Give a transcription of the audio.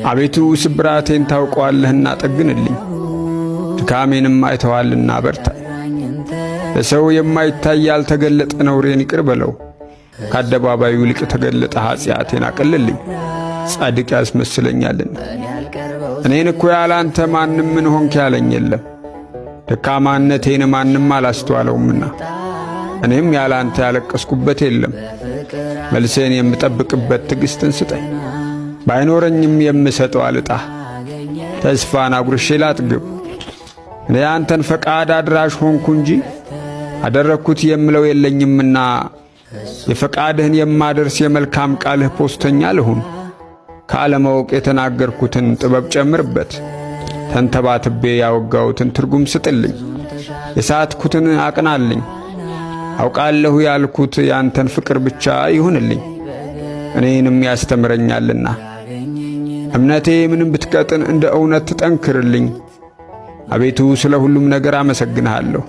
አቤቱ ስብራቴን ታውቀዋለህና ጠግንልኝ፣ ድካሜንም አይተዋልና በርታኝ። ለሰው የማይታይ ያልተገለጠ ነውሬን ይቅር በለው፣ ከአደባባዩ ይልቅ ተገለጠ ኃጢአቴን አቅልልኝ። ጻድቅ ያስመስለኛልና እኔን እኮ ያላንተ ማንም ምን ሆንክ ያለኝ የለም፣ ደካማነቴን ማንም አላስተዋለውምና እኔም ያላንተ ያለቀስኩበት የለም። መልሴን የምጠብቅበት ትዕግሥትን ስጠኝ፣ ባይኖረኝም የምሰጠው አልጣ። ተስፋን አጉርሼ ላጥግብ፣ እኔ አንተን ፈቃድ አድራሽ ሆንኩ እንጂ አደረግኩት የምለው የለኝምና የፈቃድህን የማደርስ የመልካም ቃልህ ፖስተኛ ልሁን። ከዓለማወቅ የተናገርኩትን ጥበብ ጨምርበት፣ ተንተባትቤ ያወጋሁትን ትርጉም ስጥልኝ። የሳትኩትን አቅናልኝ፣ አውቃለሁ ያልኩት ያንተን ፍቅር ብቻ ይሁንልኝ። እኔንም ያስተምረኛልና እምነቴ ምንም ብትቀጥን እንደ እውነት ትጠንክርልኝ። አቤቱ ስለ ሁሉም ነገር አመሰግንሃለሁ።